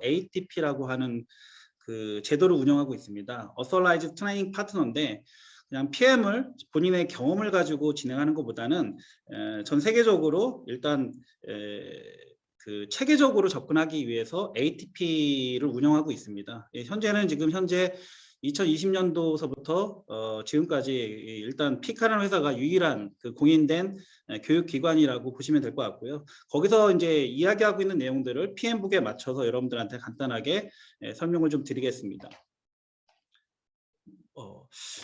ATP라고 하는 그 제도를 운영하고 있습니다. Authorized Training Partner인데 그냥 PM을 본인의 경험을 가지고 진행하는 것보다는 전 세계적으로 일단 그 체계적으로 접근하기 위해서 ATP를 운영하고 있습니다. 현재는 현재 2020년도서부터 지금까지 일단 픽하는 회사가 유일한 그 공인된 교육기관이라고 보시면 될 것 같고요. 거기서 이제 이야기하고 있는 내용들을 PM북에 맞춰서 여러분들한테 간단하게 설명을 좀 드리겠습니다.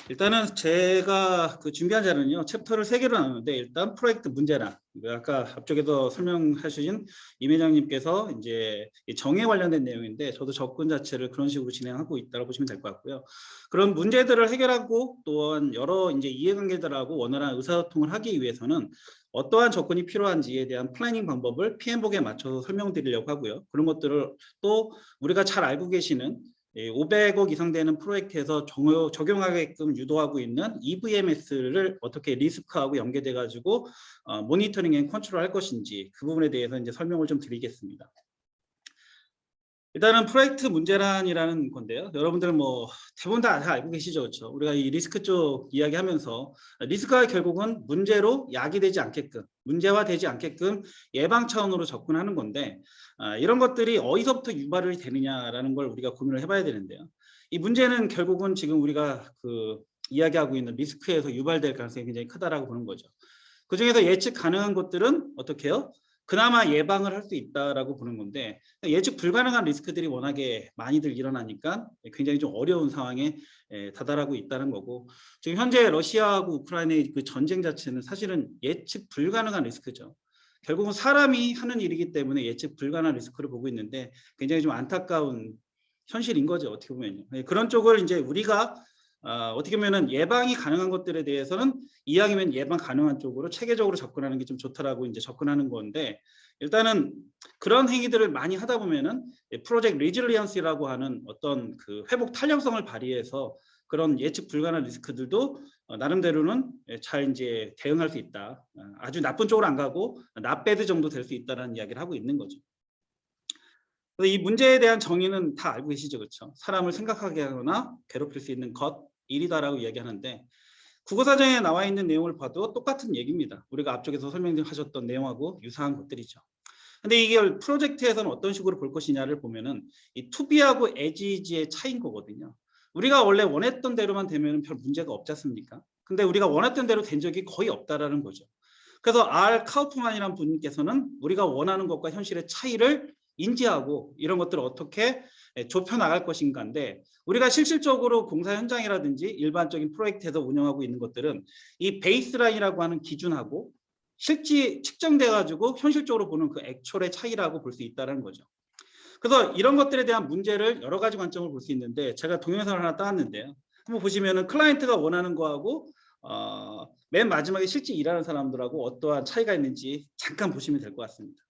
일단은 제가 그 준비한 자료는요, 챕터를 3개로 나누는데, 일단 프로젝트 문제란, 아까 앞쪽에서 설명하신 임 회장님께서 이제 정에 관련된 내용인데, 저도 접근 자체를 그런 식으로 진행하고 있다고 보시면 될 것 같고요. 그런 문제들을 해결하고 또한 여러 이제 이해관계자들하고 원활한 의사소통을 하기 위해서는 어떠한 접근이 필요한지에 대한 플래닝 방법을 PM북에 맞춰서 설명드리려고 하고요. 그런 것들을 또 우리가 잘 알고 계시는 500억 이상 되는 프로젝트에서 적용하게끔 유도하고 있는 EVMS를 어떻게 리스크하고 연계돼 가지고 모니터링 앤 컨트롤 할 것인지 그 부분에 대해서 이제 설명을 좀 드리겠습니다. 일단은 프로젝트 문제란이라는 건데요. 여러분들 뭐 대부분 다 알고 계시죠, 그렇죠? 우리가 이 리스크 쪽 이야기하면서 리스크가 결국은 문제로 야기되지 않게끔, 문제화되지 않게끔 예방 차원으로 접근하는 건데 이런 것들이 어디서부터 유발이 되느냐라는 걸 우리가 고민을 해봐야 되는데요. 이 문제는 결국은 지금 우리가 그 이야기하고 있는 리스크에서 유발될 가능성이 굉장히 크다라고 보는 거죠. 그 중에서 예측 가능한 것들은 어떻게 해요? 그나마 예방을 할 수 있다라고 보는 건데 예측 불가능한 리스크들이 워낙에 많이들 일어나니까 굉장히 좀 어려운 상황에 다다르고 있다는 거고, 지금 현재 러시아하고 우크라이나의 그 전쟁 자체는 사실은 예측 불가능한 리스크죠. 결국은 사람이 하는 일이기 때문에 예측 불가능한 리스크를 보고 있는데 굉장히 좀 안타까운 현실인 거죠, 어떻게 보면요. 그런 쪽을 이제 우리가 어떻게 보면은 예방이 가능한 것들에 대해서는 이왕이면 예방 가능한 쪽으로 체계적으로 접근하는 게 좀 좋다라고 이제 접근하는 건데, 일단은 그런 행위들을 많이 하다 보면은 프로젝트 리질리언스라고 하는 어떤 그 회복 탄력성을 발휘해서 그런 예측 불가능한 리스크들도 나름대로는 잘 이제 대응할 수 있다. 아주 나쁜 쪽으로 안 가고 나배드 정도 될 수 있다라는 이야기를 하고 있는 거죠. 이 문제에 대한 정의는 다 알고 계시죠, 그렇죠? 사람을 생각하게 하거나 괴롭힐 수 있는 것, 일이다라고 이야기하는데 국어사전에 나와 있는 내용을 봐도 똑같은 얘기입니다. 우리가 앞쪽에서 설명하셨던 내용하고 유사한 것들이죠. 근데 이게 프로젝트에서는 어떤 식으로 볼 것이냐를 보면은 이 투비하고 에지지의 차이인 거거든요. 우리가 원래 원했던 대로만 되면 별 문제가 없지 않습니까? 근데 우리가 원했던 대로 된 적이 거의 없다라는 거죠. 그래서 알 카우프만이라는 분께서는 우리가 원하는 것과 현실의 차이를 인지하고 이런 것들을 어떻게 좁혀 나갈 것인가인데, 우리가 실질적으로 공사 현장이라든지 일반적인 프로젝트에서 운영하고 있는 것들은 이 베이스라인이라고 하는 기준하고 실제 측정돼 가지고 현실적으로 보는 그 액츄얼의 차이라고 볼 수 있다는 거죠. 그래서 이런 것들에 대한 문제를 여러 가지 관점을 볼 수 있는데, 제가 동영상을 하나 따왔는데요. 한번 보시면은 클라이언트가 원하는 거하고 맨 마지막에 실제 일하는 사람들하고 어떠한 차이가 있는지 잠깐 보시면 될 것 같습니다.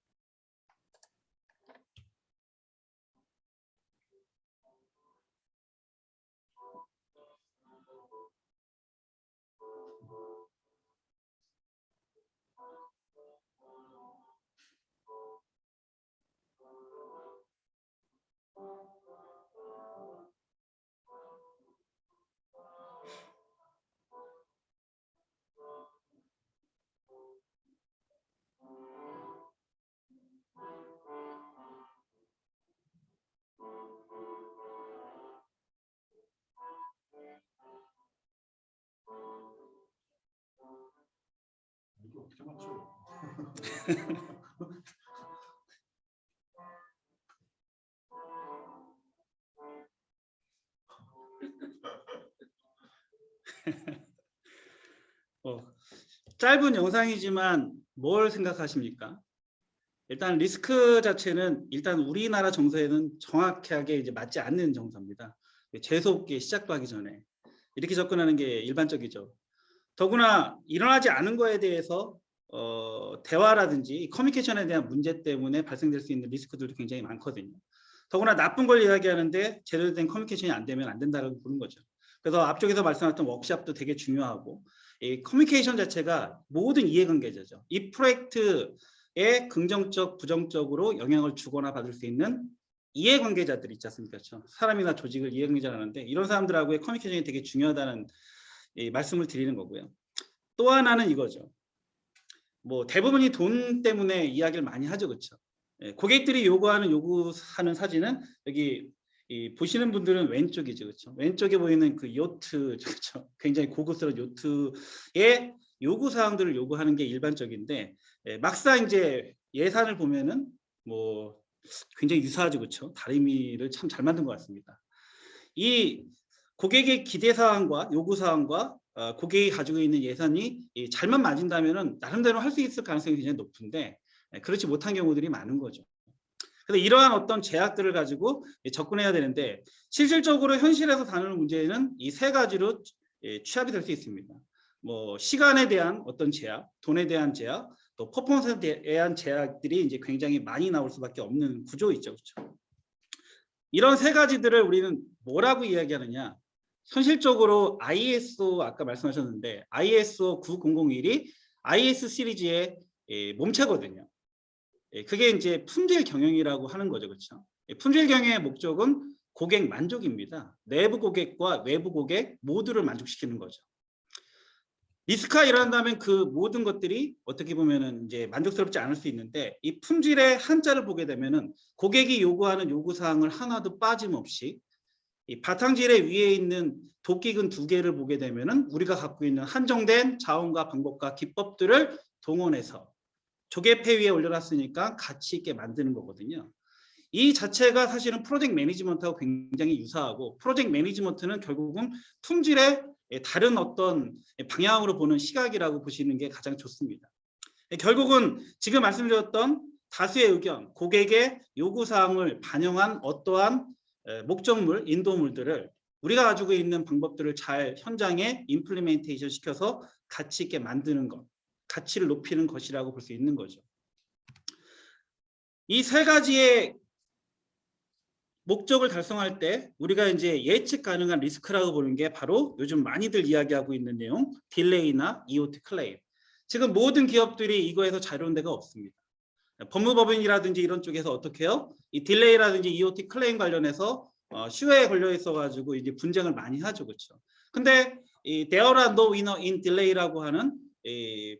이게 어떻게 맞죠? 짧은 영상이지만 뭘 생각하십니까? 일단 리스크 자체는 일단 우리나라 정서에는 정확하게 이제 맞지 않는 정서입니다. 재수없게 시작도 하기 전에 이렇게 접근하는 게 일반적이죠. 더구나 일어나지 않은 거에 대해서 대화라든지 커뮤니케이션에 대한 문제 때문에 발생될 수 있는 리스크들도 굉장히 많거든요. 더구나 나쁜 걸 이야기하는데 제대로 된 커뮤니케이션이 안 되면 안 된다고 보는 거죠. 그래서 앞쪽에서 말씀하셨던 워크샵도 되게 중요하고, 이 커뮤니케이션 자체가 모든 이해관계자죠. 이 프로젝트에 긍정적, 부정적으로 영향을 주거나 받을 수 있는 이해관계자들 있지 않습니까? 그렇죠? 사람이나 조직을 이해관계자라는데 이런 사람들하고의 커뮤니케이션이 되게 중요하다는 말씀을 드리는 거고요. 또 하나는 이거죠. 뭐 대부분이 돈 때문에 이야기를 많이 하죠, 그렇죠? 고객들이 요구하는 사진은 여기 보시는 분들은 왼쪽이죠, 그렇죠? 왼쪽에 보이는 그 요트, 그렇죠? 굉장히 고급스러운 요트의 요구 사항들을 요구하는 게 일반적인데 막상 이제 예산을 보면은 뭐 굉장히 유사하죠, 그렇죠? 다리미를 참 잘 만든 것 같습니다. 이 고객의 기대 사항과 요구 사항과 고객이 가지고 있는 예산이 잘만 맞은다면은 나름대로 할 수 있을 가능성이 굉장히 높은데 그렇지 못한 경우들이 많은 거죠. 그래서 이러한 어떤 제약들을 가지고 접근해야 되는데 실질적으로 현실에서 다루는 문제는 이 세 가지로 취합이 될 수 있습니다. 뭐 시간에 대한 어떤 제약, 돈에 대한 제약, 또 퍼포먼스에 대한 제약들이 이제 굉장히 많이 나올 수밖에 없는 구조이죠, 그렇죠? 이런 세 가지들을 우리는 뭐라고 이야기하느냐? 현실적으로 ISO 아까 말씀하셨는데 ISO 9001이 IS 시리즈의 몸체거든요. 그게 이제 품질 경영이라고 하는 거죠, 그렇죠? 품질 경영의 목적은 고객 만족입니다. 내부 고객과 외부 고객 모두를 만족시키는 거죠. 리스크가 일어난다면 그 모든 것들이 어떻게 보면은 이제 만족스럽지 않을 수 있는데 이 품질의 한자를 보게 되면은 고객이 요구하는 요구 사항을 하나도 빠짐없이 이 바탕질의 위에 있는 도끼근 두 개를 보게 되면은 우리가 갖고 있는 한정된 자원과 방법과 기법들을 동원해서 조개패 위에 올려놨으니까 가치 있게 만드는 거거든요. 이 자체가 사실은 프로젝트 매니지먼트하고 굉장히 유사하고 프로젝트 매니지먼트는 결국은 품질의 다른 어떤 방향으로 보는 시각이라고 보시는 게 가장 좋습니다. 결국은 지금 말씀드렸던 다수의 의견, 고객의 요구사항을 반영한 어떠한 목적물, 인도물들을 우리가 가지고 있는 방법들을 잘 현장에 임플리멘테이션 시켜서 가치 있게 만드는 것, 가치를 높이는 것이라고 볼 수 있는 거죠. 이 세 가지의 목적을 달성할 때 우리가 이제 예측 가능한 리스크라고 보는 게 바로 요즘 많이들 이야기하고 있는 내용, 딜레이나 EOT 클레임. 지금 모든 기업들이 이거에서 자유로운 데가 없습니다. 법무법인이라든지 이런 쪽에서 어떻게 해요? 이 딜레이라든지 EOT 클레임 관련해서 슈에 걸려 있어 가지고 이제 분쟁을 많이 하죠, 그렇죠? 근데 이 there are no winner in delay라고 하는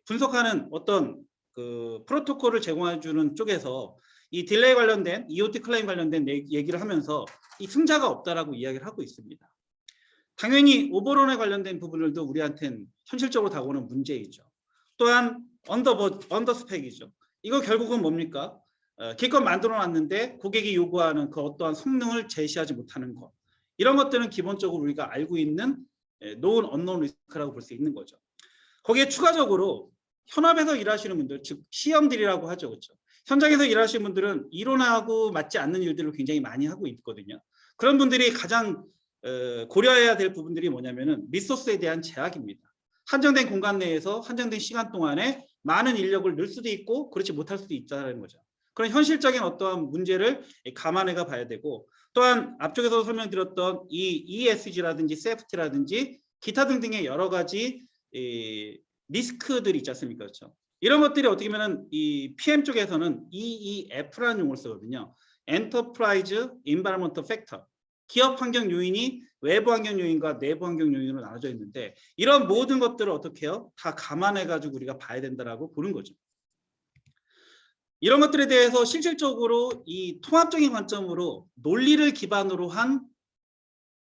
분석하는 어떤 그 프로토콜을 제공해 주는 쪽에서 이 딜레이 관련된 EOT 클레임 관련된 얘기를 하면서 이 승자가 없다라고 이야기를 하고 있습니다. 당연히 오버런에 관련된 부분들도 우리한테는 현실적으로 다가오는 문제이죠. 또한 언더 스펙이죠. 이거 결국은 뭡니까? 기껏 만들어 놨는데 고객이 요구하는 그 어떠한 성능을 제시하지 못하는 것. 이런 것들은 기본적으로 우리가 알고 있는 known unknown 리스크라고 볼 수 있는 거죠. 거기에 추가적으로 현업에서 일하시는 분들, 즉 시험들이라고 하죠, 그렇죠? 현장에서 일하시는 분들은 이론하고 맞지 않는 일들을 굉장히 많이 하고 있거든요. 그런 분들이 가장 고려해야 될 부분들이 뭐냐면은 리소스에 대한 제약입니다. 한정된 공간 내에서 한정된 시간 동안에 많은 인력을 넣을 수도 있고 그렇지 못할 수도 있다는 거죠. 그런 현실적인 어떠한 문제를 감안해 봐야 되고 또한 앞쪽에서 설명드렸던 이 ESG라든지 세프티라든지 기타 등등의 여러 가지 리스크들이 있지 않습니까? 그렇죠? 이런 것들이 어떻게 보면 이 PM 쪽에서는 EEF라는 용어를 쓰거든요. Enterprise Environmental Factor. 기업 환경 요인이 외부 환경 요인과 내부 환경 요인으로 나눠져 있는데 이런 모든 것들을 어떻게 해요? 다 감안해 가지고 우리가 봐야 된다라고 보는 거죠. 이런 것들에 대해서 실질적으로 이 통합적인 관점으로 논리를 기반으로 한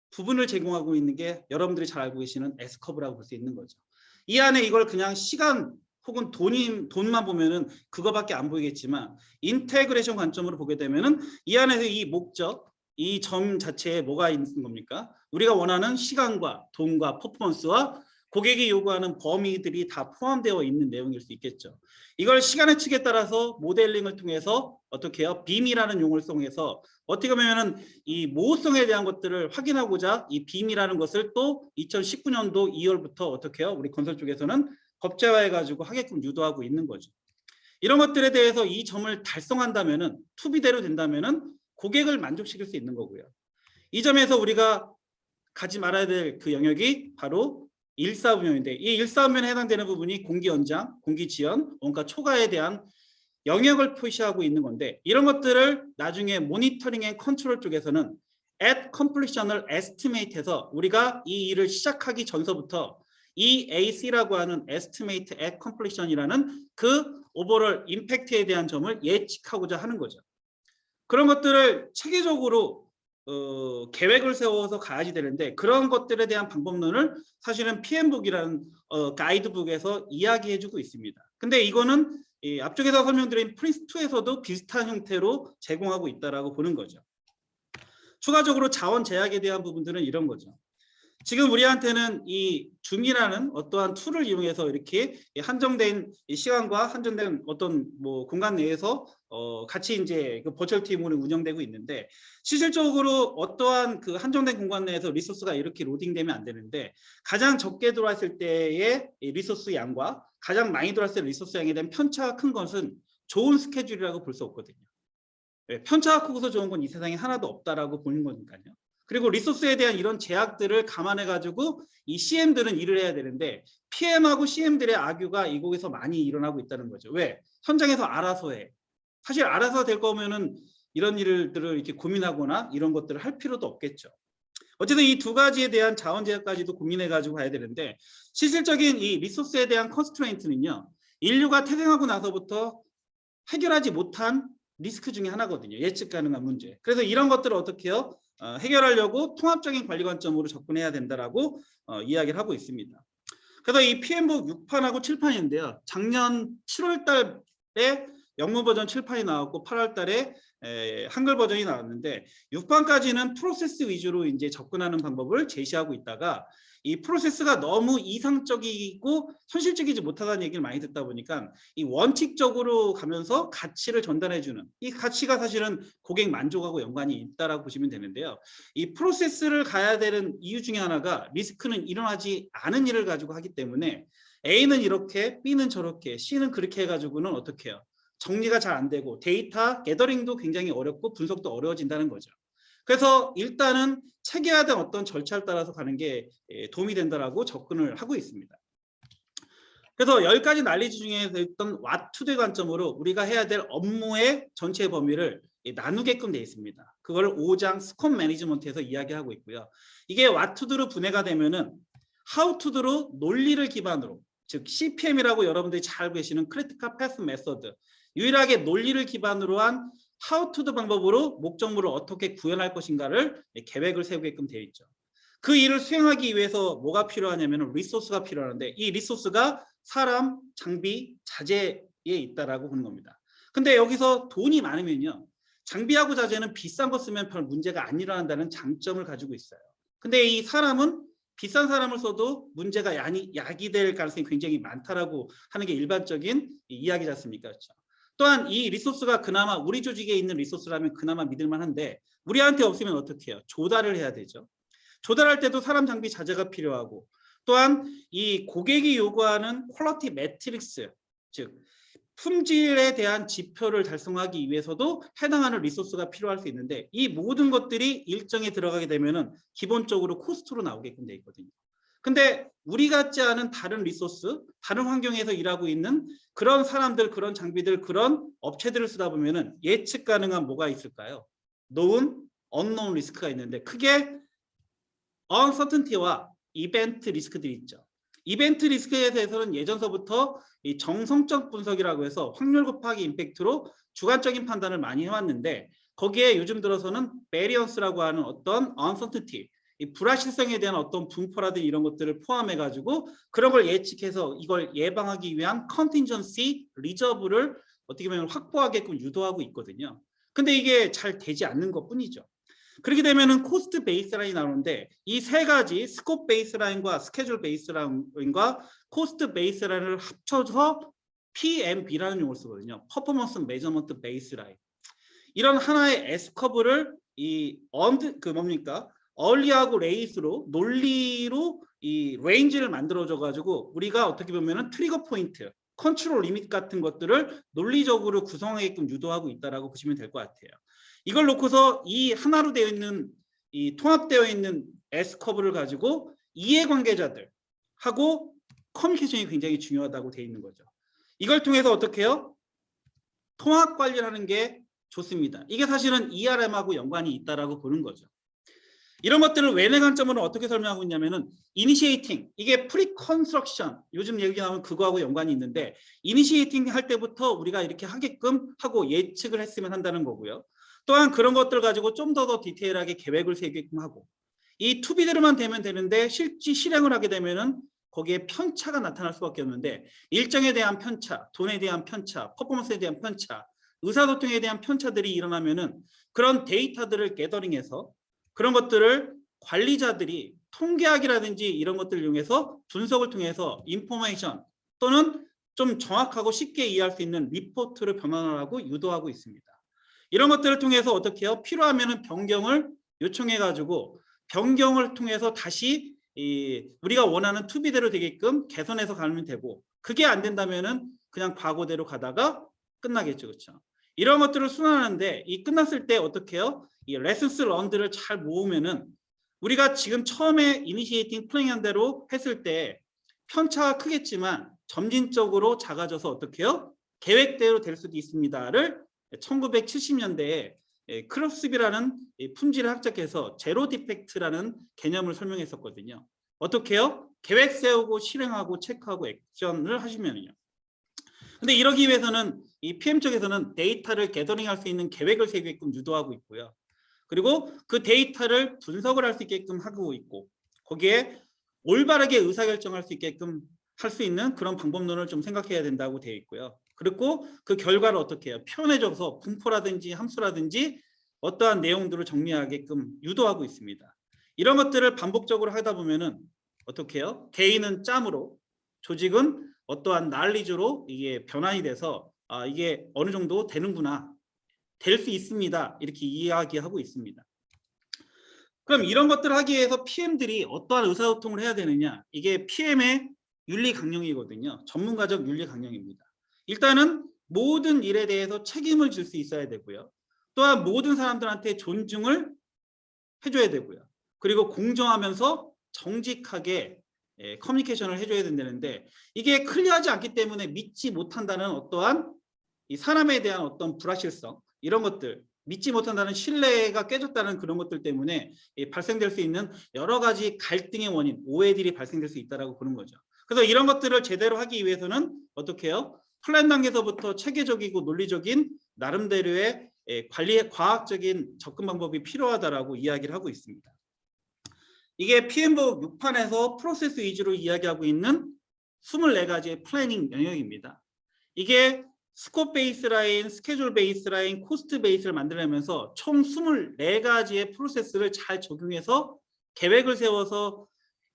부분을 제공하고 있는 게 여러분들이 잘 알고 계시는 S커브라고 볼 수 있는 거죠. 이 안에 이걸 그냥 시간 혹은 돈만 보면은 그거밖에 안 보이겠지만 인테그레이션 관점으로 보게 되면은 이 안에서 이 목적, 이 점 자체에 뭐가 있는 겁니까? 우리가 원하는 시간과 돈과 퍼포먼스와 고객이 요구하는 범위들이 다 포함되어 있는 내용일 수 있겠죠. 이걸 시간의 축에 따라서 모델링을 통해서 어떻게 해요? 빔이라는 용어를 통해서 어떻게 보면은 이 모호성에 대한 것들을 확인하고자 이 빔이라는 것을 또 2019년도 2월부터 어떻게 해요? 우리 건설 쪽에서는 법제화해 가지고 하게끔 유도하고 있는 거죠. 이런 것들에 대해서 이 점을 달성한다면은 투비대로 된다면은 고객을 만족시킬 수 있는 거고요. 이 점에서 우리가 가지 말아야 될 그 영역이 바로 일사분면인데 이 일사분면에 해당되는 부분이 공기 연장, 공기 지연, 원가 초과에 대한 영역을 표시하고 있는 건데 이런 것들을 나중에 모니터링 앤 컨트롤 쪽에서는 at completion을 estimate해서 우리가 이 일을 시작하기 전서부터 EAC라고 하는 estimate at completion이라는 그 오버롤 임팩트에 대한 점을 예측하고자 하는 거죠. 그런 것들을 체계적으로 계획을 세워서 가야지 되는데 그런 것들에 대한 방법론을 사실은 PM북이라는 가이드북에서 이야기해주고 있습니다. 근데 이거는 이 앞쪽에서 설명드린 프린스2에서도 비슷한 형태로 제공하고 있다라고 보는 거죠. 추가적으로 자원 제약에 대한 부분들은 이런 거죠. 지금 우리한테는 이 줌이라는 어떠한 툴을 이용해서 이렇게 한정된 시간과 한정된 어떤 뭐 공간 내에서 같이 이제 그 버추얼 팀으로 운영되고 있는데 실질적으로 어떠한 그 한정된 공간 내에서 리소스가 이렇게 로딩되면 안 되는데 가장 적게 들어왔을 때의 리소스 양과 가장 많이 들어왔을 때 리소스 양에 대한 편차가 큰 것은 좋은 스케줄이라고 볼 수 없거든요. 편차가 크고서 좋은 건 이 세상에 하나도 없다라고 보는 거니까요. 그리고 리소스에 대한 이런 제약들을 감안해 가지고 이 CM들은 일을 해야 되는데 PM하고 CM들의 악유가 이 곡에서 많이 일어나고 있다는 거죠. 왜? 현장에서 알아서 해. 사실 알아서 될 거면은 이런 일들을 이렇게 고민하거나 이런 것들을 할 필요도 없겠죠. 어쨌든 이 두 가지에 대한 자원 제약까지도 고민해 가지고 가야 되는데 실질적인 이 리소스에 대한 컨스트레인트는요. 인류가 태생하고 나서부터 해결하지 못한 리스크 중에 하나거든요. 예측 가능한 문제. 그래서 이런 것들을 어떻게 해요? 해결하려고 통합적인 관리 관점으로 접근해야 된다라고 이야기를 하고 있습니다. 그래서 이 PM북 6판하고 7판인데요. 작년 7월 달에 영문 버전 7판이 나왔고 8월 달에 한글 버전이 나왔는데 6판까지는 프로세스 위주로 이제 접근하는 방법을 제시하고 있다가 이 프로세스가 너무 이상적이고 현실적이지 못하다는 얘기를 많이 듣다 보니까 이 원칙적으로 가면서 가치를 전달해주는 이 가치가 사실은 고객 만족하고 연관이 있다라고 보시면 되는데요. 이 프로세스를 가야 되는 이유 중에 하나가 리스크는 일어나지 않은 일을 가지고 하기 때문에 A는 이렇게 B는 저렇게 C는 그렇게 해가지고는 어떻게 해요? 정리가 잘 안 되고 데이터 게더링도 굉장히 어렵고 분석도 어려워진다는 거죠. 그래서 일단은 체계화된 어떤 절차를 따라서 가는 게 도움이 된다라고 접근을 하고 있습니다. 그래서 10가지 난리지 중에 있던 what to do 관점으로 우리가 해야 될 업무의 전체 범위를 나누게끔 되어 있습니다. 그걸 5장 스콘 매니지먼트에서 이야기하고 있고요. 이게 what to do로 분해가 되면은 how to do로 논리를 기반으로 즉 CPM이라고 여러분들이 잘 알고 계시는 크리티컬 패스 메서드 유일하게 논리를 기반으로 한 how to do 방법으로 목적물을 어떻게 구현할 것인가를 계획을 세우게끔 되어 있죠. 그 일을 수행하기 위해서 뭐가 필요하냐면 리소스가 필요한데 이 리소스가 사람, 장비, 자재에 있다라고 보는 겁니다. 근데 여기서 돈이 많으면요. 장비하고 자재는 비싼 거 쓰면 별 문제가 안 일어난다는 장점을 가지고 있어요. 근데 이 사람은 비싼 사람을 써도 문제가 야기될 가능성이 굉장히 많다라고 하는 게 일반적인 이야기지 않습니까? 그렇죠? 또한 이 리소스가 그나마 우리 조직에 있는 리소스라면 그나마 믿을만 한데 우리한테 없으면 어떻게 해요? 조달을 해야 되죠. 조달할 때도 사람 장비 자재가 필요하고 또한 이 고객이 요구하는 퀄리티 매트릭스 즉 품질에 대한 지표를 달성하기 위해서도 해당하는 리소스가 필요할 수 있는데 이 모든 것들이 일정에 들어가게 되면은 기본적으로 코스트로 나오게끔 돼 있거든요. 근데 우리 같지 않은 다른 리소스, 다른 환경에서 일하고 있는 그런 사람들, 그런 장비들, 그런 업체들을 쓰다 보면은 예측 가능한 뭐가 있을까요? known, unknown 리스크가 있는데 크게 uncertainty와 이벤트 리스크들이 있죠. 이벤트 리스크에 대해서는 예전서부터 이 정성적 분석이라고 해서 확률 곱하기 임팩트로 주관적인 판단을 많이 해왔는데 거기에 요즘 들어서는 베리언스라고 하는 어떤 uncertainty, 이 불확실성에 대한 어떤 분포라든지 이런 것들을 포함해 가지고 그런 걸 예측해서 이걸 예방하기 위한 컨틴전시 리저브를 어떻게 보면 확보하게끔 유도하고 있거든요. 근데 이게 잘 되지 않는 것뿐이죠. 그렇게 되면은 코스트 베이스라인이 나오는데 이 세 가지 스코프 베이스라인과 스케줄 베이스라인과 코스트 베이스라인을 합쳐서 PMB라는 용어를 쓰거든요. 퍼포먼스 메저먼트 베이스라인. 이런 하나의 S커브를 이 뭡니까? 얼리하고 레이스로 논리로 이 레인지를 만들어줘 가지고 우리가 어떻게 보면은 트리거 포인트, 컨트롤 리밋 같은 것들을 논리적으로 구성하게끔 유도하고 있다라고 보시면 될 것 같아요. 이걸 놓고서 이 하나로 되어 있는 이 통합되어 있는 S커브를 가지고 이해관계자들하고 커뮤니케이션이 굉장히 중요하다고 되어 있는 거죠. 이걸 통해서 어떻게 해요? 통합 관리를 하는 게 좋습니다. 이게 사실은 ERM하고 연관이 있다라고 보는 거죠. 이런 것들을 외내 관점으로 어떻게 설명하고 있냐면은 이니시에이팅, 이게 프리컨스트럭션, 요즘 얘기 나오면 그거하고 연관이 있는데 이니시에이팅 할 때부터 우리가 이렇게 하게끔 하고 예측을 했으면 한다는 거고요. 또한 그런 것들 가지고 좀 더 디테일하게 계획을 세우게끔 하고 이 투비대로만 되면 되는데 실제 실행을 하게 되면은 거기에 편차가 나타날 수밖에 없는데 일정에 대한 편차, 돈에 대한 편차, 퍼포먼스에 대한 편차, 의사소통에 대한 편차들이 일어나면은 그런 데이터들을 게더링해서 그런 것들을 관리자들이 통계학이라든지 이런 것들을 이용해서 분석을 통해서 인포메이션 또는 좀 정확하고 쉽게 이해할 수 있는 리포트를 변환하라고 유도하고 있습니다. 이런 것들을 통해서 어떻게 해요? 필요하면 변경을 요청해 가지고 변경을 통해서 다시 우리가 원하는 투비대로 되게끔 개선해서 가면 되고 그게 안 된다면은 그냥 과거대로 가다가 끝나겠죠. 그렇죠? 이런 것들을 순환하는데 이 끝났을 때 어떻게 해요? 이 레슨스 런들을 잘 모으면은 우리가 지금 처음에 이니시에이팅 플래닝한 대로 했을 때 편차가 크겠지만 점진적으로 작아져서 어떻게 해요? 계획대로 될 수도 있습니다를 1970년대에 크롭스비라는 품질을 합작해서 제로 디펙트라는 개념을 설명했었거든요. 어떻게 해요? 계획 세우고 실행하고 체크하고 액션을 하시면요. 근데 이러기 위해서는 이 PM 쪽에서는 데이터를 게더링할 수 있는 계획을 세우게끔 유도하고 있고요. 그리고 그 데이터를 분석을 할 수 있게끔 하고 있고 거기에 올바르게 의사결정할 수 있게끔 할 수 있는 그런 방법론을 좀 생각해야 된다고 되어 있고요. 그리고 그 결과를 어떻게 해요? 표현해줘서 분포라든지 함수라든지 어떠한 내용들을 정리하게끔 유도하고 있습니다. 이런 것들을 반복적으로 하다 보면은 어떻게 해요? 개인은 짬으로 조직은 어떠한 난리주로 이게 변환이 돼서 이게 어느 정도 되는구나. 될 수 있습니다. 이렇게 이야기하고 있습니다. 그럼 이런 것들을 하기 위해서 PM들이 어떠한 의사소통을 해야 되느냐? 이게 PM의 윤리 강령이거든요. 전문가적 윤리 강령입니다. 일단은 모든 일에 대해서 책임을 질 수 있어야 되고요. 또한 모든 사람들한테 존중을 해줘야 되고요. 그리고 공정하면서 정직하게 커뮤니케이션을 해줘야 된다는데 이게 클리어하지 않기 때문에 믿지 못한다는 어떠한 이 사람에 대한 어떤 불확실성 이런 것들 믿지 못한다는 신뢰가 깨졌다는 그런 것들 때문에 발생될 수 있는 여러 가지 갈등의 원인 오해들이 발생될 수 있다라고 보는 거죠. 그래서 이런 것들을 제대로 하기 위해서는 어떻게 해요? 플랜 단계에서부터 체계적이고 논리적인 나름대로의 관리의 과학적인 접근 방법이 필요하다라고 이야기를 하고 있습니다. 이게 PM복 6판에서 프로세스 위주로 이야기하고 있는 24가지의 플래닝 영역입니다. 이게 스코프 베이스라인, 스케줄 베이스라인, 코스트 베이스를 만들면서 총 24가지의 프로세스를 잘 적용해서 계획을 세워서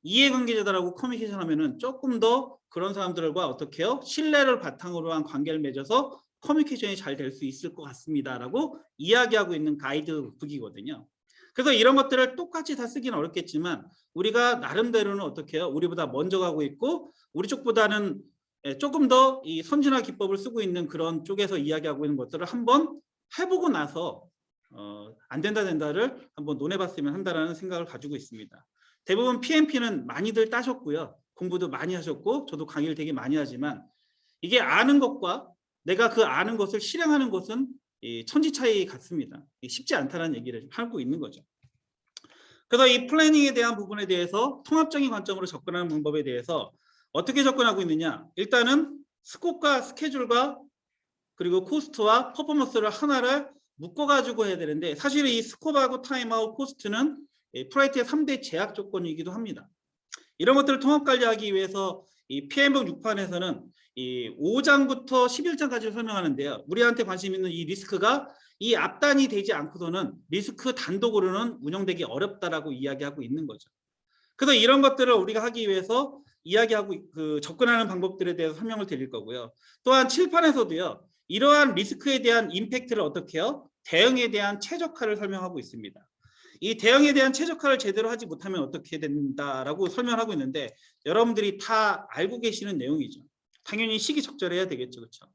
이해관계자들하고 커뮤니케이션 하면은 조금 더 그런 사람들과 어떻게 해요? 신뢰를 바탕으로 한 관계를 맺어서 커뮤니케이션이 잘 될 수 있을 것 같습니다라고 이야기하고 있는 가이드북이거든요. 그래서 이런 것들을 똑같이 다 쓰기는 어렵겠지만 우리가 나름대로는 어떻게 해요? 우리보다 먼저 가고 있고 우리 쪽보다는 조금 더 이 선진화 기법을 쓰고 있는 그런 쪽에서 이야기하고 있는 것들을 한번 해보고 나서 안 된다 된다를 한번 논해봤으면 한다라는 생각을 가지고 있습니다. 대부분 PMP는 많이들 따셨고요. 공부도 많이 하셨고 저도 강의를 되게 많이 하지만 이게 아는 것과 내가 그 아는 것을 실행하는 것은 천지 차이 같습니다. 쉽지 않다는 얘기를 하고 있는 거죠. 그래서 이 플래닝에 대한 부분에 대해서 통합적인 관점으로 접근하는 방법에 대해서 어떻게 접근하고 있느냐. 일단은 스코프과 스케줄과 그리고 코스트와 퍼포먼스를 하나를 묶어가지고 해야 되는데 사실 이 스코프하고 타임하고 코스트는 프라이트의 3대 제약 조건이기도 합니다. 이런 것들을 통합 관리하기 위해서 이 PM복 6판에서는 이 5장부터 11장까지 설명하는데요. 우리한테 관심 있는 이 리스크가 이 앞단이 되지 않고서는 리스크 단독으로는 운영되기 어렵다라고 이야기하고 있는 거죠. 그래서 이런 것들을 우리가 하기 위해서 이야기하고 접근하는 방법들에 대해서 설명을 드릴 거고요. 또한 7판에서도요. 이러한 리스크에 대한 임팩트를 어떻게 해요? 대응에 대한 최적화를 설명하고 있습니다. 이 대응에 대한 최적화를 제대로 하지 못하면 어떻게 된다라고 설명하고 있는데 여러분들이 다 알고 계시는 내용이죠. 당연히 시기적절해야 되겠죠. 그렇죠?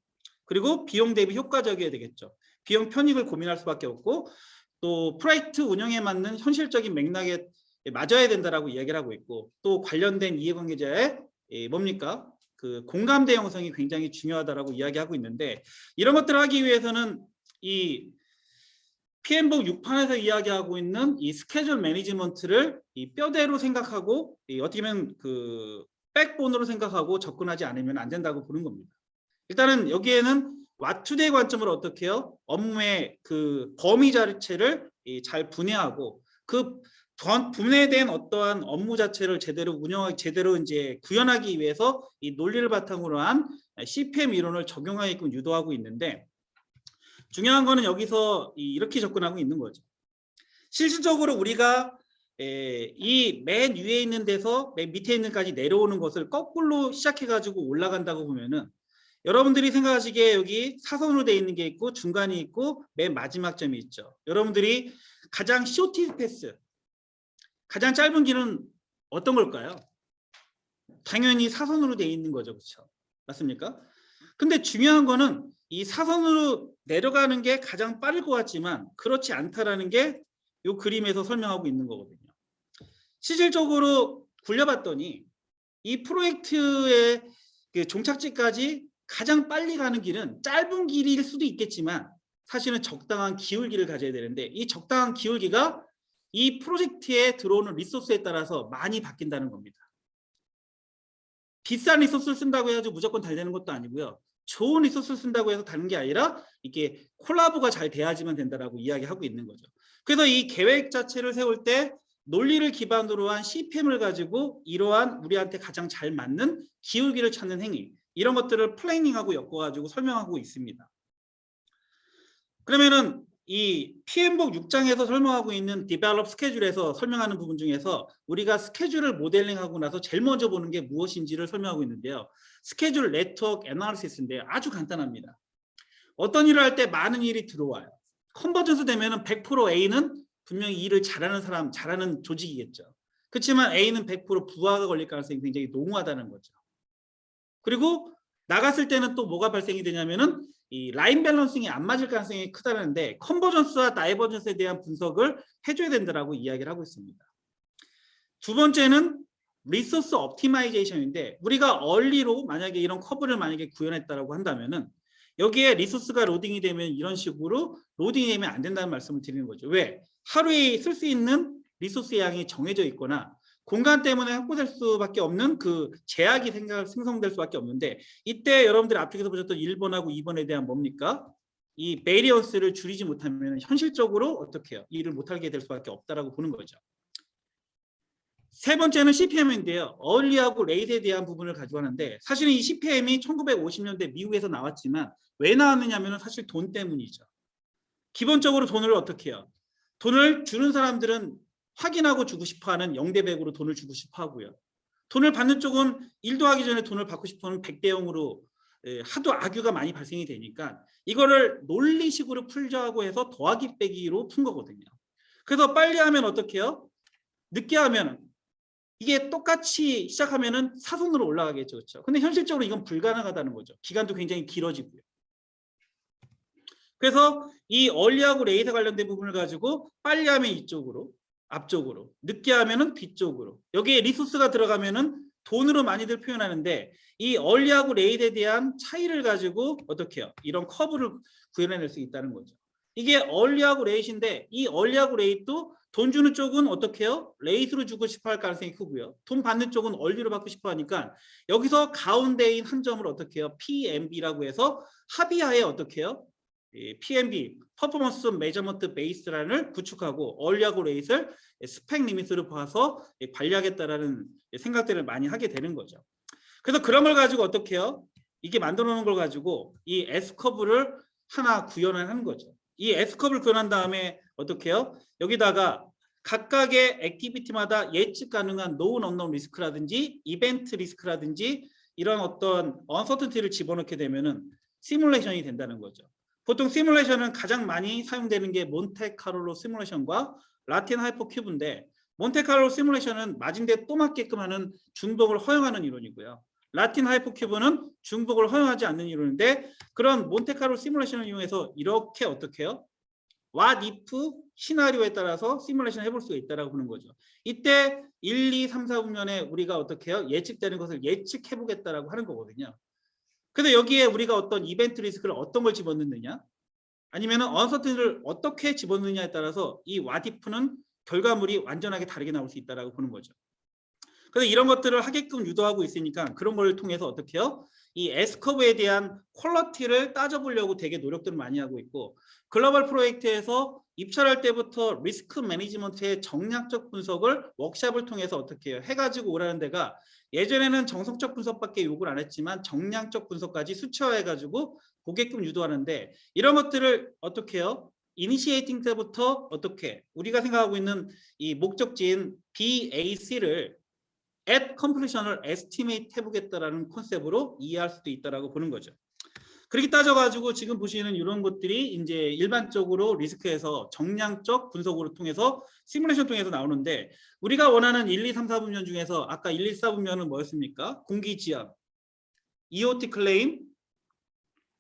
그리고 비용 대비 효과적이어야 되겠죠. 비용 편익을 고민할 수밖에 없고 또 프로젝트 운영에 맞는 현실적인 맥락에 맞아야 된다라고 이야기를 하고 있고 또 관련된 이해관계자의 뭡니까? 그 공감대 형성이 굉장히 중요하다라고 이야기하고 있는데 이런 것들을 하기 위해서는 이 PM복 6판에서 이야기하고 있는 이 스케줄 매니지먼트를 이 뼈대로 생각하고 어떻게 보면 그 백본으로 생각하고 접근하지 않으면 안 된다고 보는 겁니다. 일단은 여기에는 왓투데이 관점으로 어떻게 해요? 업무의 그 범위 자체를 잘 분해하고 그 분해된 어떠한 업무 자체를 제대로 운영하기 제대로 이제 구현하기 위해서 이 논리를 바탕으로 한 CPM 이론을 적용하게끔 유도하고 있는데 중요한 거는 여기서 이렇게 접근하고 있는 거죠. 실질적으로 우리가 이 맨 위에 있는 데서 맨 밑에 있는 데까지 내려오는 것을 거꾸로 시작해가지고 올라간다고 보면은 여러분들이 생각하시기에 여기 사선으로 되어 있는 게 있고 중간이 있고 맨 마지막 점이 있죠. 여러분들이 가장 쇼티스 패스, 가장 짧은 길은 어떤 걸까요? 당연히 사선으로 되어 있는 거죠. 그렇죠? 맞습니까? 근데 중요한 거는 이 사선으로 내려가는 게 가장 빠를 것 같지만 그렇지 않다라는 게 이 그림에서 설명하고 있는 거거든요. 실질적으로 굴려봤더니 이 프로젝트의 그 종착지까지 가장 빨리 가는 길은 짧은 길일 수도 있겠지만 사실은 적당한 기울기를 가져야 되는데 이 적당한 기울기가 이 프로젝트에 들어오는 리소스에 따라서 많이 바뀐다는 겁니다. 비싼 리소스를 쓴다고 해가지고 무조건 잘 되는 것도 아니고요. 좋은 리소스를 쓴다고 해서 다른 게 아니라 이게 콜라보가 잘 돼야지만 된다라고 이야기하고 있는 거죠. 그래서 이 계획 자체를 세울 때 논리를 기반으로 한 CPM을 가지고 이러한 우리한테 가장 잘 맞는 기울기를 찾는 행위 이런 것들을 플래닝하고 엮어가지고 설명하고 있습니다. 그러면은 이 PM복 6장에서 설명하고 있는 디벨롭 스케줄에서 설명하는 부분 중에서 우리가 스케줄을 모델링하고 나서 제일 먼저 보는 게 무엇인지를 설명하고 있는데요. 스케줄 네트워크 애널리시스인데요. 아주 간단합니다. 어떤 일을 할 때 많은 일이 들어와요. 컨버전스 되면은 100% A는 분명히 일을 잘하는 사람, 잘하는 조직이겠죠. 그렇지만 A는 100% 부하가 걸릴 가능성이 굉장히 농후하다는 거죠. 그리고 나갔을 때는 또 뭐가 발생이 되냐면은 이 라인 밸런싱이 안 맞을 가능성이 크다는데 컨버전스와 다이버전스에 대한 분석을 해줘야 된다라고 이야기를 하고 있습니다. 두 번째는 리소스 옵티마이제이션인데 우리가 얼리로 만약에 이런 커브를 만약에 구현했다라고 한다면은 여기에 리소스가 로딩이 되면 이런 식으로 로딩이 되면 안 된다는 말씀을 드리는 거죠. 왜? 하루에 쓸 수 있는 리소스 양이 정해져 있거나 공간 때문에 확보될 수밖에 없는 그 제약이 생성될 수밖에 없는데 이때 여러분들이 앞쪽에서 보셨던 1번하고 2번에 대한 뭡니까? 이 베리어스를 줄이지 못하면 현실적으로 어떻게 해요? 일을 못하게 될 수밖에 없다라고 보는 거죠. 세 번째는 CPM인데요. 얼리하고 레이트에 대한 부분을 가지고 하는데 사실은 이 CPM이 1950년대 미국에서 나왔지만 왜 나왔느냐면 사실 돈 때문이죠. 기본적으로 돈을 어떻게 해요? 돈을 주는 사람들은 확인하고 주고 싶어하는 0대 100으로 돈을 주고 싶어 하고요. 돈을 받는 쪽은 일도 하기 전에 돈을 받고 싶어하는 100대 0으로 하도 악유가 많이 발생이 되니까 이거를 논리식으로 풀자고 해서 더하기 빼기로 푼 거거든요. 그래서 빨리 하면 어떻게 해요? 늦게 하면 이게 똑같이 시작하면은 사선으로 올라가겠죠. 그렇죠? 근데 현실적으로 이건 불가능하다는 거죠. 기간도 굉장히 길어지고요. 그래서 이 얼리하고 레이트 관련된 부분을 가지고 빨리 하면 이쪽으로, 앞쪽으로, 늦게 하면은 뒤쪽으로. 여기에 리소스가 들어가면은 돈으로 많이들 표현하는데 이 얼리하고 레이트에 대한 차이를 가지고 어떻게 해요? 이런 커브를 구현해낼 수 있다는 거죠. 이게 얼리하고 레이트인데 이 얼리하고 레이트도 돈 주는 쪽은 어떻게 해요? 레이트로 주고 싶어 할 가능성이 크고요. 돈 받는 쪽은 얼리로 받고 싶어 하니까 여기서 가운데인 한 점을 어떻게 해요? PMB라고 해서 합의하에 어떻게 해요? PMB, 퍼포먼스 메저먼트 베이스라인을 구축하고 얼리하고 레이트를 스펙 리미트로 봐서 관리하겠다라는 생각들을 많이 하게 되는 거죠. 그래서 그런 걸 가지고 어떻게 해요? 이게 만들어 놓은 걸 가지고 이 S커브를 하나 구현을 하는 거죠. 이 S커브를 구현한 다음에 어떻게 해요? 여기다가 각각의 액티비티마다 예측 가능한 known unknown 리스크라든지 이벤트 리스크라든지 이런 어떤 언서턴티를 집어넣게 되면은 시뮬레이션이 된다는 거죠. 보통 시뮬레이션은 가장 많이 사용되는 게 몬테카를로 시뮬레이션과 라틴 하이퍼큐브인데 몬테카를로 시뮬레이션은 맞은데 또 맞게끔 하는 중복을 허용하는 이론이고요. 라틴 하이퍼큐브는 중복을 허용하지 않는 이론인데 그런 몬테카를로 시뮬레이션을 이용해서 이렇게 어떻게 해요? what if 시나리오에 따라서 시뮬레이션을 해볼 수가 있다라고 보는 거죠. 이때 1, 2, 3, 4분면에 우리가 어떻게 해요? 예측되는 것을 예측해 보겠다라고 하는 거거든요. 근데 여기에 우리가 어떤 이벤트 리스크를 어떤 걸 집어넣느냐, 아니면은 언서티니를 어떻게 집어넣느냐에 따라서 이 what if는 결과물이 완전하게 다르게 나올 수 있다라고 보는 거죠. 그래서 이런 것들을 하게끔 유도하고 있으니까 그런 걸 통해서 어떻게 해요? 이 S커브에 대한 퀄리티를 따져보려고 되게 노력들을 많이 하고 있고, 글로벌 프로젝트에서 입찰할 때부터 리스크 매니지먼트의 정략적 분석을 워크샵을 통해서 어떻게 해요? 해가지고 오라는 데가 예전에는 정석적 분석밖에 요구를 안 했지만 정량적 분석까지 수치화해가지고 보게끔 유도하는데, 이런 것들을 어떻게 해요? 이니시에이팅 때부터 어떻게 우리가 생각하고 있는 이 목적지인 BAC를 at completion을 estimate 해보겠다라는 컨셉으로 이해할 수도 있다라고 보는 거죠. 그렇게 따져가지고 지금 보시는 이런 것들이 이제 일반적으로 리스크에서 정량적 분석으로 통해서 시뮬레이션 통해서 나오는데, 우리가 원하는 1, 2, 3, 4분면 중에서 아까 1, 2, 4분면은 뭐였습니까? 공기지압, EOT 클레임,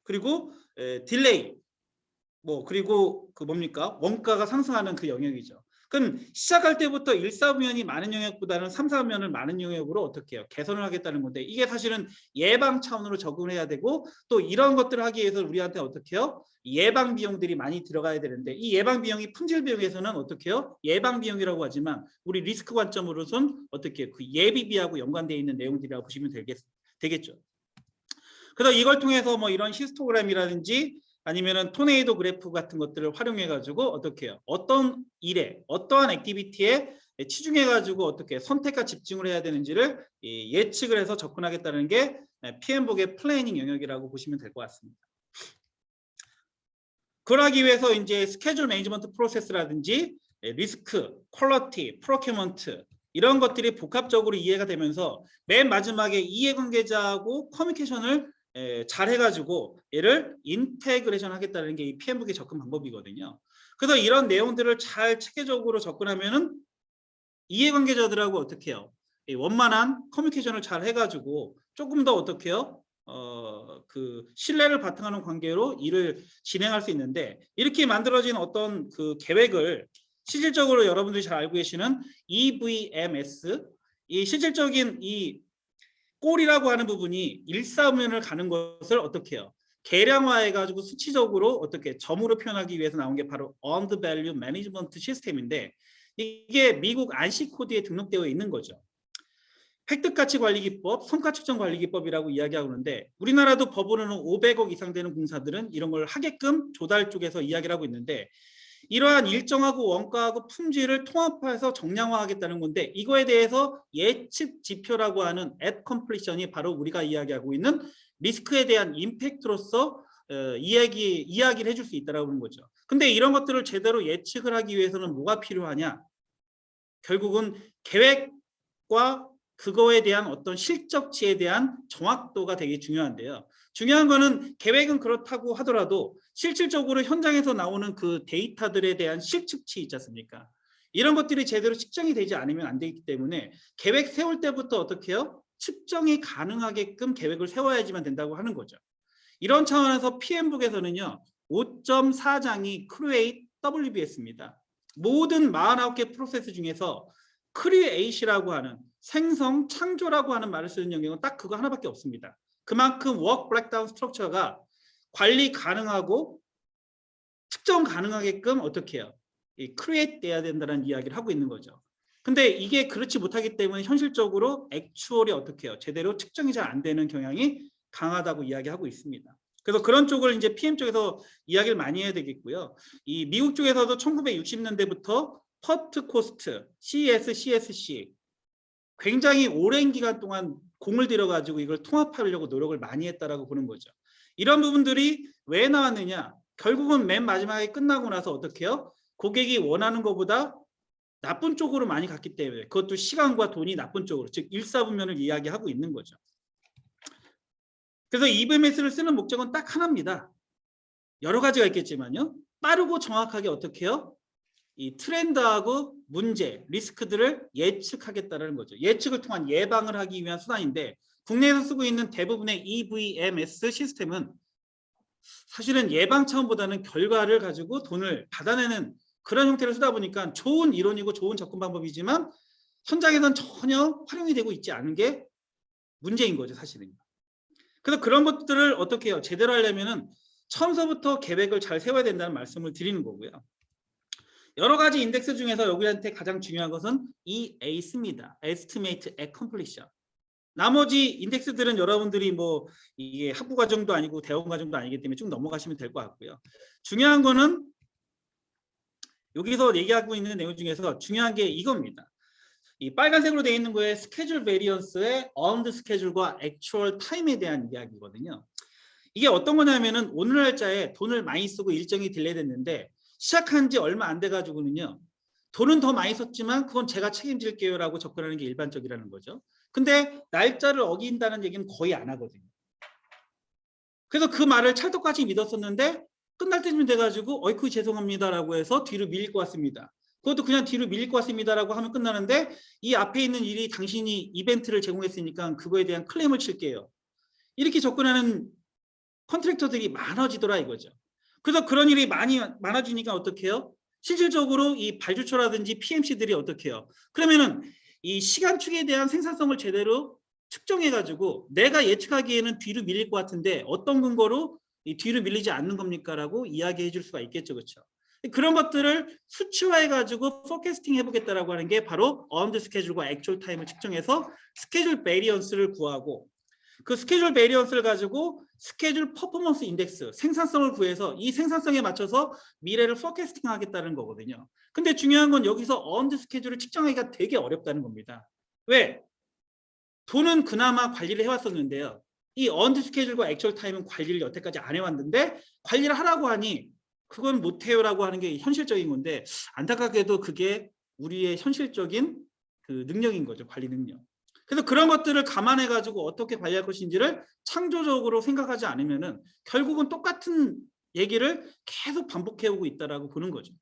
그리고 딜레이, 뭐 그리고 그 뭡니까? 원가가 상승하는 그 영역이죠. 그럼 시작할 때부터 1, 4분면이 많은 영역보다는 3, 4분면을 많은 영역으로 어떻게 해요? 개선을 하겠다는 건데, 이게 사실은 예방 차원으로 접근을 해야 되고, 또 이런 것들을 하기 위해서 우리한테 어떻게 해요? 예방 비용들이 많이 들어가야 되는데, 이 예방 비용이 품질 비용에서는 어떻게 해요? 예방 비용이라고 하지만 우리 리스크 관점으로선 어떻게 해요? 그 예비비하고 연관되어 있는 내용들이라고 보시면 되겠죠. 그래서 이걸 통해서 뭐 이런 히스토그램이라든지 아니면은 토네이도 그래프 같은 것들을 활용해 가지고 어떻게 해요? 어떤 일에, 어떠한 액티비티에 치중해 가지고 어떻게 선택과 집중을 해야 되는지를 예측을 해서 접근하겠다는 게 PM복의 플래닝 영역이라고 보시면 될 것 같습니다. 그러기 위해서 이제 스케줄 매니지먼트 프로세스라든지 리스크, 퀄리티, 프로큐먼트 이런 것들이 복합적으로 이해가 되면서 맨 마지막에 이해관계자하고 커뮤니케이션을 잘 해가지고 얘를 인테그레이션 하겠다는 게 이 PM복의 접근 방법이거든요. 그래서 이런 내용들을 잘 체계적으로 접근하면은 이해관계자들하고 어떻게 해요? 원만한 커뮤니케이션을 잘 해가지고 조금 더 어떻게 해요? 그 신뢰를 바탕하는 관계로 일을 진행할 수 있는데, 이렇게 만들어진 어떤 그 계획을 실질적으로 여러분들이 잘 알고 계시는 EVMS, 이 실질적인 이 꼴이라고 하는 부분이 1사분면을 가는 것을 어떻게 해요? 계량화해가지고 수치적으로 어떻게 점으로 표현하기 위해서 나온 게 바로 Earned Value Management 시스템인데, 이게 미국 안시 코드에 등록되어 있는 거죠. 획득가치관리기법, 성과측정관리기법이라고 이야기하고 있는데, 우리나라도 법으로는 500억 이상 되는 공사들은 이런 걸 하게끔 조달 쪽에서 이야기를 하고 있는데, 이러한 일정하고 원가하고 품질을 통합해서 정량화하겠다는 건데, 이거에 대해서 예측 지표라고 하는 at completion이 바로 우리가 이야기하고 있는 리스크에 대한 임팩트로서 이야기를 해줄 수 있다라고 하는 거죠. 근데 이런 것들을 제대로 예측을 하기 위해서는 뭐가 필요하냐? 결국은 계획과 그거에 대한 어떤 실적치에 대한 정확도가 되게 중요한데요. 중요한 거는 계획은 그렇다고 하더라도 실질적으로 현장에서 나오는 그 데이터들에 대한 실측치 있지 않습니까? 이런 것들이 제대로 측정이 되지 않으면 안 되기 때문에 계획 세울 때부터 어떻게 해요? 측정이 가능하게끔 계획을 세워야지만 된다고 하는 거죠. 이런 차원에서 PM북에서는요. 5.4장이 Create WBS입니다. 모든 49개 프로세스 중에서 Create이라고 하는 생성, 창조라고 하는 말을 쓰는 영역은 딱 그거 하나밖에 없습니다. 그만큼 워크 브레이크다운 스트럭처가 관리 가능하고 측정 가능하게끔 어떻게 해요? 크리에이트 돼야 된다는 이야기를 하고 있는 거죠. 근데 이게 그렇지 못하기 때문에 현실적으로 액추얼이 어떻게 해요? 제대로 측정이 잘 안 되는 경향이 강하다고 이야기하고 있습니다. 그래서 그런 쪽을 이제 PM 쪽에서 이야기를 많이 해야 되겠고요. 이 미국 쪽에서도 1960년대부터 퍼트 코스트, CSC 굉장히 오랜 기간 동안 공을 들여가지고 이걸 통합하려고 노력을 많이 했다라고 보는 거죠. 이런 부분들이 왜 나왔느냐? 결국은 맨 마지막에 끝나고 나서 어떻게 해요? 고객이 원하는 것보다 나쁜 쪽으로 많이 갔기 때문에, 그것도 시간과 돈이 나쁜 쪽으로, 즉 일사분면을 이야기하고 있는 거죠. 그래서 EVMS를 쓰는 목적은 딱 하나입니다. 여러 가지가 있겠지만요. 빠르고 정확하게 어떻게 해요? 이 트렌드하고 문제, 리스크들을 예측하겠다는 거죠. 예측을 통한 예방을 하기 위한 수단인데, 국내에서 쓰고 있는 대부분의 EVMS 시스템은 사실은 예방 차원보다는 결과를 가지고 돈을 받아내는 그런 형태를 쓰다 보니까 좋은 이론이고 좋은 접근 방법이지만 현장에서는 전혀 활용이 되고 있지 않은 게 문제인 거죠, 사실은. 그래서 그런 것들을 어떻게 해요? 제대로 하려면은 처음서부터 계획을 잘 세워야 된다는 말씀을 드리는 거고요. 여러 가지 인덱스 중에서 여기한테 가장 중요한 것은 이 ACE입니다. Estimate at Completion. 나머지 인덱스들은 여러분들이 뭐 이게 학부 과정도 아니고 대원 과정도 아니기 때문에 쭉 넘어가시면 될 것 같고요. 중요한 거는 여기서 얘기하고 있는 내용 중에서 중요한 게 이겁니다. 이 빨간색으로 되어 있는 거에 스케줄 베리언스의 earned 스케줄과 액추얼 타임에 대한 이야기거든요. 이게 어떤 거냐면은 오늘 날짜에 돈을 많이 쓰고 일정이 딜레이 됐는데 시작한 지 얼마 안 돼 가지고는요. 돈은 더 많이 썼지만 그건 제가 책임질게요라고 접근하는 게 일반적이라는 거죠. 근데 날짜를 어긴다는 얘기는 거의 안 하거든요. 그래서 그 말을 찰떡같이 믿었었는데 끝날 때쯤 돼가지고 어이쿠 죄송합니다라고 해서 뒤로 밀릴 것 같습니다. 그것도 그냥 뒤로 밀릴 것 같습니다라고 하면 끝나는데 이 앞에 있는 일이 당신이 이벤트를 제공했으니까 그거에 대한 클레임을 칠게요. 이렇게 접근하는 컨트랙터들이 많아지더라 이거죠. 그래서 그런 일이 많아지니까 어떻게 해요? 실질적으로 이 발주처라든지 PMC들이 어떻게 해요? 그러면은 이 시간축에 대한 생산성을 제대로 측정해가지고 내가 예측하기에는 뒤로 밀릴 것 같은데 어떤 근거로 이 뒤로 밀리지 않는 겁니까? 라고 이야기해 줄 수가 있겠죠. 그렇죠? 그런 것들을 수치화해가지고 포캐스팅 해보겠다라고 하는 게 바로 earned 스케줄과 액추얼 타임을 측정해서 스케줄 베리언스를 구하고 그 스케줄 베리언스를 가지고 스케줄 퍼포먼스 인덱스 생산성을 구해서 이 생산성에 맞춰서 미래를 포캐스팅 하겠다는 거거든요. 근데 중요한 건 여기서 earned 스케줄을 측정하기가 되게 어렵다는 겁니다. 왜? 돈은 그나마 관리를 해왔었는데요. 이 earned 스케줄과 액추얼 타임은 관리를 여태까지 안 해왔는데 관리를 하라고 하니 그건 못해요라고 하는 게 현실적인 건데 안타깝게도 그게 우리의 현실적인 그 능력인 거죠. 관리 능력. 그래서 그런 것들을 감안해 가지고 어떻게 관리할 것인지를 창조적으로 생각하지 않으면은 결국은 똑같은 얘기를 계속 반복해 오고 있다라고 보는 거죠.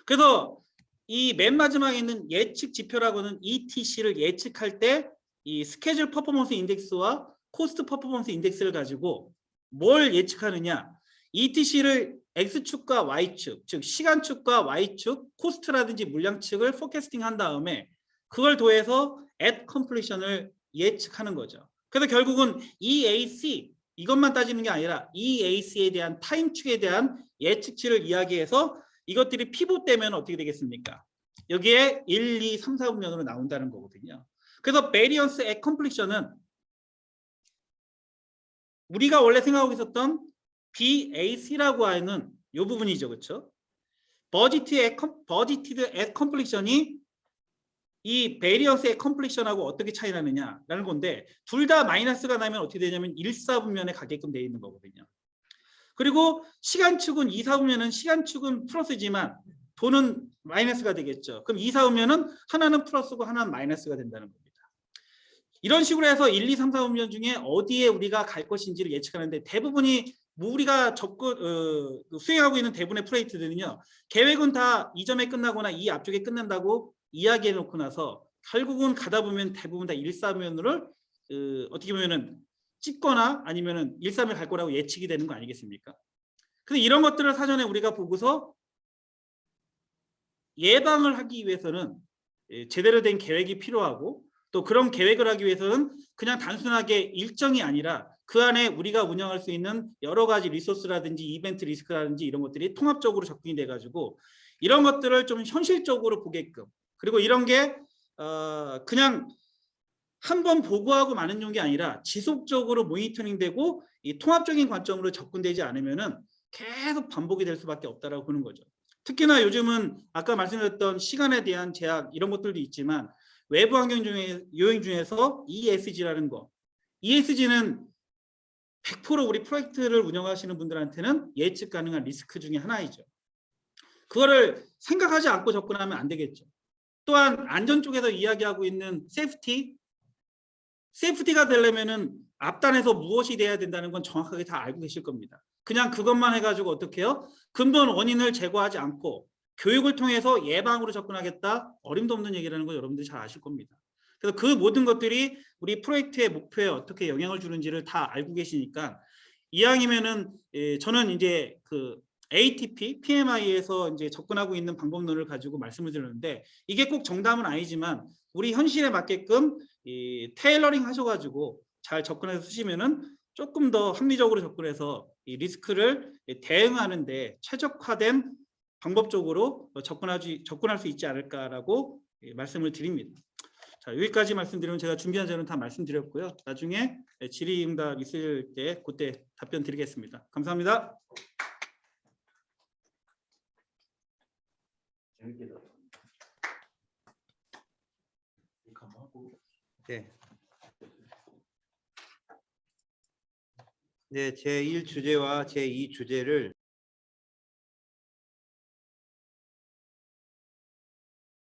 그래서 이 맨 마지막에 있는 예측 지표라고는 ETC를 예측할 때 이 스케줄 퍼포먼스 인덱스와 코스트 퍼포먼스 인덱스를 가지고 뭘 예측하느냐? ETC를 X축과 Y축, 즉 시간축과 Y축, 코스트라든지 물량축을 포캐스팅 한 다음에 그걸 더해서 at completion을 예측하는 거죠. 그래서 결국은 EAC 이것만 따지는 게 아니라 EAC에 대한 타임축에 대한 예측치를 이야기해서 이것들이 피봇되면 어떻게 되겠습니까? 여기에 1, 2, 3, 4분면으로 나온다는 거거든요. 그래서 variance at completion은 우리가 원래 생각하고 있었던 BAC라고 하는 이 부분이죠. 그렇죠? budgeted at completion이 이 variance at completion하고 어떻게 차이 나느냐라는 건데 둘 다 마이너스가 나면 어떻게 되냐면 1, 4분면에 가게끔 되어 있는 거거든요. 그리고 시간축은 2, 4분면은 시간축은 플러스지만 돈은 마이너스가 되겠죠. 그럼 2, 4분면은 하나는 플러스고 하나는 마이너스가 된다는 겁니다. 이런 식으로 해서 1, 2, 3, 4분면 중에 어디에 우리가 갈 것인지를 예측하는데 대부분이 우리가 수행하고 있는 대부분의 프로젝트들은요. 계획은 다 이 점에 끝나거나 이 앞쪽에 끝난다고 이야기해 놓고 나서 결국은 가다 보면 대부분 다 1, 4면을 어떻게 보면은 찍거나 아니면은 1, 3을 갈 거라고 예측이 되는 거 아니겠습니까? 그래서 이런 것들을 사전에 우리가 보고서 예방을 하기 위해서는 제대로 된 계획이 필요하고 또 그런 계획을 하기 위해서는 그냥 단순하게 일정이 아니라 그 안에 우리가 운영할 수 있는 여러 가지 리소스라든지 이벤트 리스크라든지 이런 것들이 통합적으로 접근이 돼가지고 이런 것들을 좀 현실적으로 보게끔 그리고 이런 게 그냥 한 번 보고하고 마는 게 아니라 지속적으로 모니터링되고 이 통합적인 관점으로 접근되지 않으면은 계속 반복이 될 수밖에 없다라고 보는 거죠. 특히나 요즘은 아까 말씀드렸던 시간에 대한 제약 이런 것들도 있지만 외부 환경 중에 요인 중에서 ESG라는 거. ESG는 100% 우리 프로젝트를 운영하시는 분들한테는 예측 가능한 리스크 중에 하나이죠. 그거를 생각하지 않고 접근하면 안 되겠죠. 또한 안전 쪽에서 이야기하고 있는 세이프티가 되려면은 앞단에서 무엇이 돼야 된다는 건 정확하게 다 알고 계실 겁니다. 그냥 그것만 해가지고 어떻게 해요? 근본 원인을 제거하지 않고 교육을 통해서 예방으로 접근하겠다? 어림도 없는 얘기라는 거 여러분들이 잘 아실 겁니다. 그래서 그 모든 것들이 우리 프로젝트의 목표에 어떻게 영향을 주는지를 다 알고 계시니까 이왕이면은 저는 이제 그 ATP, PMI에서 이제 접근하고 있는 방법론을 가지고 말씀을 드렸는데 이게 꼭 정답은 아니지만 우리 현실에 맞게끔 이 테일러링 하셔가지고 잘 접근해서 쓰시면은 조금 더 합리적으로 접근해서 이 리스크를 대응하는데 최적화된 방법적으로 접근할 수 있지 않을까라고 말씀을 드립니다. 자, 여기까지 말씀드리면 제가 준비한 자료는 다 말씀드렸고요. 나중에 질의응답 있을 때 그때 답변 드리겠습니다. 감사합니다. 네. 네, 제1 주제와 제2 주제를